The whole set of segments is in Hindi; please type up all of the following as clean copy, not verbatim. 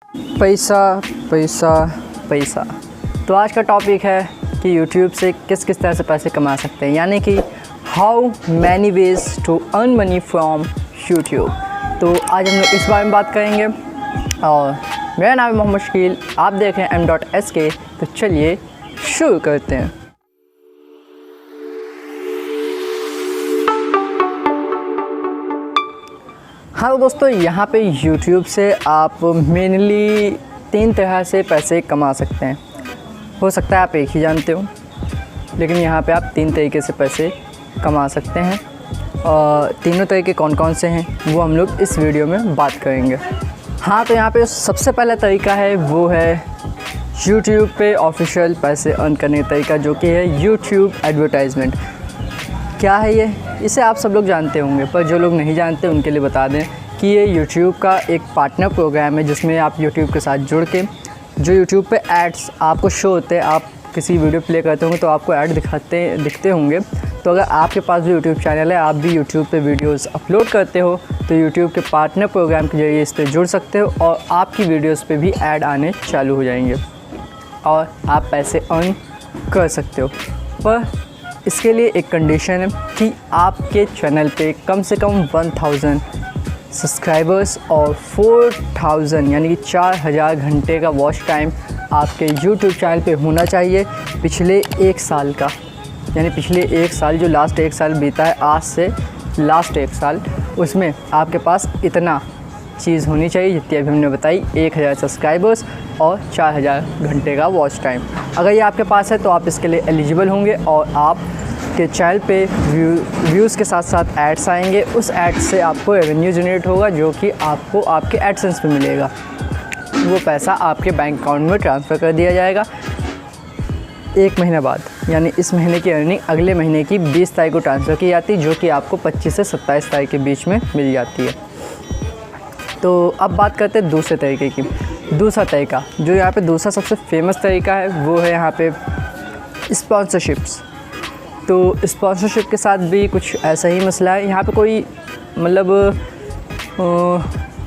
पैसा पैसा पैसा। तो आज का टॉपिक है कि यूट्यूब से किस किस तरह से पैसे कमा सकते हैं, यानी कि how many ways to earn money from YouTube. तो आज हम लोग इस बारे में बात करेंगे और मेरा नाम है मोहम्मद शकील, आप देख रहे हैं M.SK। तो चलिए शुरू करते हैं। हाँ दोस्तों, यहाँ पे YouTube से आप मेनली 3 तरह से पैसे कमा सकते हैं। हो सकता है आप एक ही जानते हो, लेकिन यहाँ पे आप 3 तरीके से पैसे कमा सकते हैं। और तीनों तरीके कौन कौन से हैं वो हम लोग इस वीडियो में बात करेंगे। हाँ, तो यहाँ पे सबसे पहला तरीका है वो है YouTube पे ऑफिशियल पैसे अर्न करने का तरीका, जो कि है YouTube एडवर्टाइजमेंट। क्या है ये? इसे आप सब लोग जानते होंगे, पर जो लोग नहीं जानते उनके लिए बता दें कि ये YouTube का एक पार्टनर प्रोग्राम है, जिसमें आप YouTube के साथ जुड़ के जो YouTube पे एड्स आपको शो होते हैं, आप किसी वीडियो प्ले करते होंगे तो आपको ऐड दिखते होंगे। तो अगर आपके पास भी YouTube चैनल है, आप भी YouTube पे वीडियोस अपलोड करते हो, तो YouTube के पार्टनर प्रोग्राम के जरिए इस पर जुड़ सकते हो और आपकी वीडियोस पे भी ऐड आने चालू हो जाएंगे और आप पैसे अर्न कर सकते हो। पर इसके लिए एक कंडीशन है कि आपके चैनल पे कम से कम 1000 सब्सक्राइबर्स और 4000 यानी कि 4000 घंटे का वॉच टाइम आपके YouTube चैनल पे होना चाहिए पिछले 1 साल का। यानी पिछले 1 साल, जो लास्ट 1 साल बीता है आज से लास्ट 1 साल, उसमें आपके पास इतना चीज़ होनी चाहिए जितनी अभी हमने बताई, 1000 सब्सक्राइबर्स और 4000 घंटे का वॉच टाइम। अगर ये आपके पास है तो आप इसके लिए एलिजिबल होंगे और आपके चैनल पे व्यूज़ के साथ साथ एड्स आएंगे। उस एड से आपको रेवेन्यू जनरेट होगा, जो कि आपको आपके एडसेंस पे मिलेगा। वो पैसा आपके बैंक अकाउंट में ट्रांसफ़र कर दिया जाएगा 1 महीने बाद। यानी इस महीने की अर्निंग अगले महीने की 20 तारीख को ट्रांसफ़र की जाती है, जो कि आपको 25 से 27 तारीख के बीच में मिल जाती है। तो अब बात करते हैं दूसरे तरीके की। दूसरा तरीका, जो यहाँ पे दूसरा सबसे फेमस तरीका है, वो है यहाँ पे स्पॉन्सरशिप्स। तो स्पॉन्सरशिप के साथ भी कुछ ऐसा ही मसला है। यहाँ पे कोई मतलब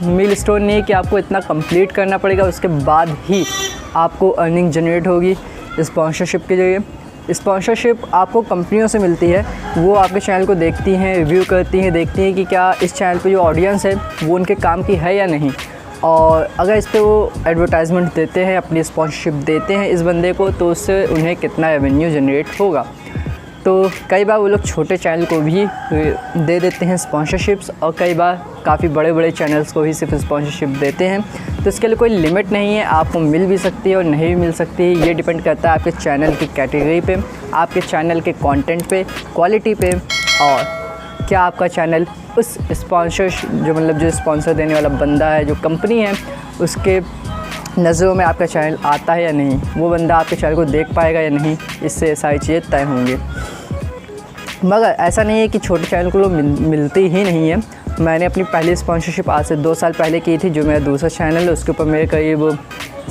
मील स्टोन नहीं है कि आपको इतना कंप्लीट करना पड़ेगा, उसके बाद ही आपको अर्निंग जनरेट होगी स्पॉन्सरशिप के जरिए। स्पॉन्सरशिप आपको कंपनियों से मिलती है, वो आपके चैनल को देखती हैं, रिव्यू करती हैं, देखती हैं कि क्या इस चैनल पे जो ऑडियंस है वो उनके काम की है या नहीं। और अगर इस पे वो एडवर्टाइजमेंट देते हैं, अपनी स्पॉन्सरशिप देते हैं इस बंदे को, तो उससे उन्हें कितना रेवेन्यू जनरेट होगा। तो कई बार वो लोग छोटे चैनल को भी दे देते हैं स्पॉन्सरशिप्स, और कई बार काफ़ी बड़े बड़े चैनल्स को ही सिर्फ स्पॉन्सरशिप देते हैं। तो इसके लिए कोई लिमिट नहीं है, आपको मिल भी सकती है और नहीं भी मिल सकती है। ये डिपेंड करता है आपके चैनल की कैटेगरी पे, आपके चैनल के कंटेंट पे, क्वालिटी पे, और क्या आपका चैनल उस स्पॉन्सर जो स्पॉन्सर देने वाला बंदा है, जो कंपनी है, उसके नज़रों में आपका चैनल आता है या नहीं, वो बंदा आपके चैनल को देख पाएगा या नहीं, इससे सारी चीज़ें तय होंगी। मगर ऐसा नहीं है कि छोटे चैनल को मिलती ही नहीं है। मैंने अपनी पहली स्पॉन्सरशिप आज से 2 साल पहले की थी, जो मेरा दूसरा चैनल है, उसके ऊपर मेरे करीब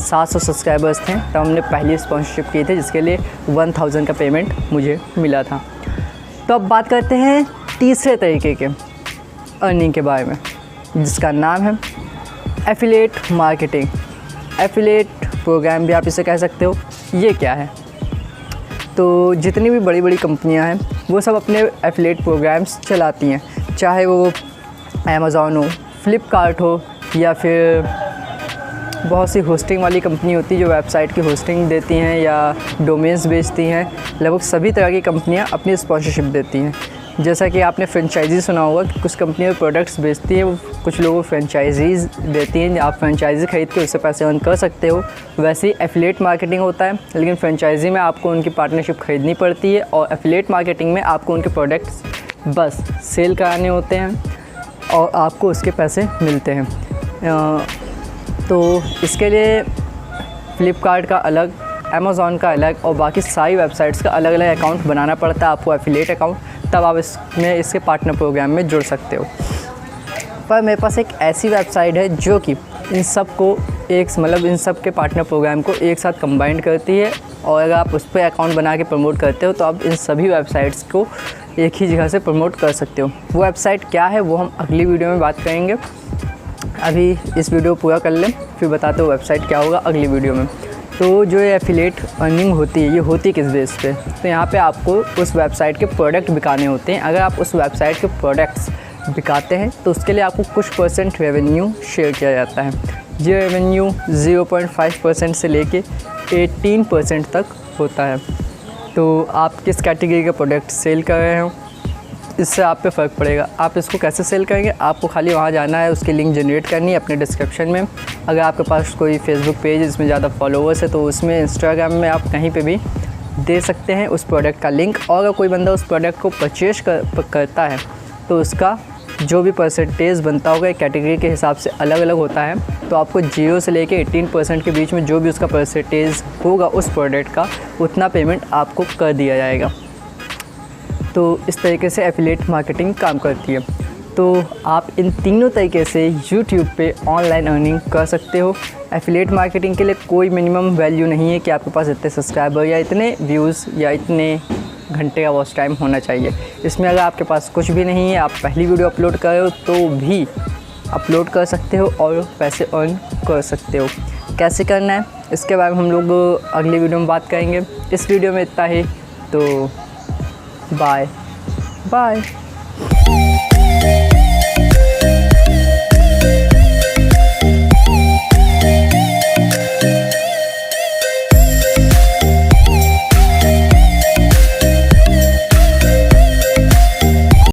700 सब्सक्राइबर्स थे। तब हमने पहली स्पॉन्सरशिप की थी, जिसके लिए 1000 का पेमेंट मुझे मिला था। तो अब बात करते हैं तीसरे तरीके के अर्निंग के बारे में, जिसका नाम है एफिलिएट मार्केटिंग। एफिलिएट प्रोग्राम भी आप इसे कह सकते हो। ये क्या है? तो जितनी भी बड़ी बड़ी कंपनियां हैं वो सब अपने एफिलिएट प्रोग्राम्स चलाती हैं, चाहे वो अमेज़ॉन हो, फ्लिपकार्ट हो, या फिर बहुत सी होस्टिंग वाली कंपनी होती है जो वेबसाइट की होस्टिंग देती हैं या डोमेन्स बेचती हैं। लगभग सभी तरह की कंपनियां अपनी स्पॉन्सरशिप देती हैं। जैसा कि आपने फ्रेंचाइजी सुना होगा कि कुछ कंपनियां प्रोडक्ट्स बेचती हैं, कुछ लोगों को फ्रेंचाइजीज़ देती हैं, आप फ्रेंचाइजी ख़रीद के उससे पैसे अर्न कर सकते हो। वैसे ही एफिलिएट मार्केटिंग होता है, लेकिन फ्रेंचाइजी में आपको उनकी पार्टनरशिप ख़रीदनी पड़ती है, और एफिलिएट मार्केटिंग में आपको उनके प्रोडक्ट्स बस सेल कराने होते हैं और आपको उसके पैसे मिलते हैं। तो इसके लिए फ्लिपकार्ट का अलग, अमेज़ॉन का अलग और बाकी सारी वेबसाइट्स का अलग अलग अकाउंट बनाना पड़ता है आपको, एफिलिएट अकाउंट, तब आप इसके पार्टनर प्रोग्राम में जुड़ सकते हो। पर मेरे पास एक ऐसी वेबसाइट है जो कि इन सब के पार्टनर प्रोग्राम को एक साथ कंबाइन करती है, और अगर आप उस पर अकाउंट बना के प्रमोट करते हो तो आप इन सभी वेबसाइट्स को एक ही जगह से प्रमोट कर सकते हो। वो वेबसाइट क्या है वो हम अगली वीडियो में बात करेंगे। अभी इस वीडियो पूरा कर लें, फिर बताते हो वेबसाइट क्या होगा अगली वीडियो में। तो जो ये एफिलिएट अर्निंग होती है, ये होती किस बेस पे? तो यहाँ पे आपको उस वेबसाइट के प्रोडक्ट बिकाने होते हैं। अगर आप उस वेबसाइट के प्रोडक्ट्स बिकाते हैं तो उसके लिए आपको कुछ % रेवेन्यू शेयर किया जाता है। ये रेवेन्यू 0.5% से लेके 18% तक होता है। तो आप किस कैटेगरी का प्रोडक्ट सेल कर रहे हो, इससे आप पे फ़र्क पड़ेगा। आप इसको कैसे सेल करेंगे, आपको खाली वहाँ जाना है, उसकी लिंक जनरेट करनी है अपने डिस्क्रिप्शन में। अगर आपके पास कोई फेसबुक पेज है जिसमें ज़्यादा फॉलोवर्स है तो उसमें, इंस्टाग्राम में, आप कहीं पे भी दे सकते हैं उस प्रोडक्ट का लिंक। और अगर कोई बंदा उस प्रोडक्ट को परचेज करता है तो उसका जो भी % बनता होगा कैटेगरी के हिसाब से अलग अलग होता है। तो आपको 0 से लेके 18% के बीच में जो भी उसका % होगा उस प्रोडक्ट का, उतना पेमेंट आपको कर दिया जाएगा। तो इस तरीके से एफिलिएट मार्केटिंग काम करती है। तो आप इन तीनों तरीके से यूट्यूब पे ऑनलाइन अर्निंग कर सकते हो। एफिलिएट मार्केटिंग के लिए कोई मिनिमम वैल्यू नहीं है कि आपके पास इतने सब्सक्राइबर या इतने व्यूज़ या इतने घंटे का वॉच टाइम होना चाहिए। इसमें अगर आपके पास कुछ भी नहीं है, आप पहली वीडियो अपलोड कर रहे हो तो भी अपलोड कर सकते हो और पैसे अर्न कर सकते हो। कैसे करना है इसके बारे में हम लोग अगली वीडियो में बात करेंगे। इस वीडियो में इतना ही, तो बाय बाय।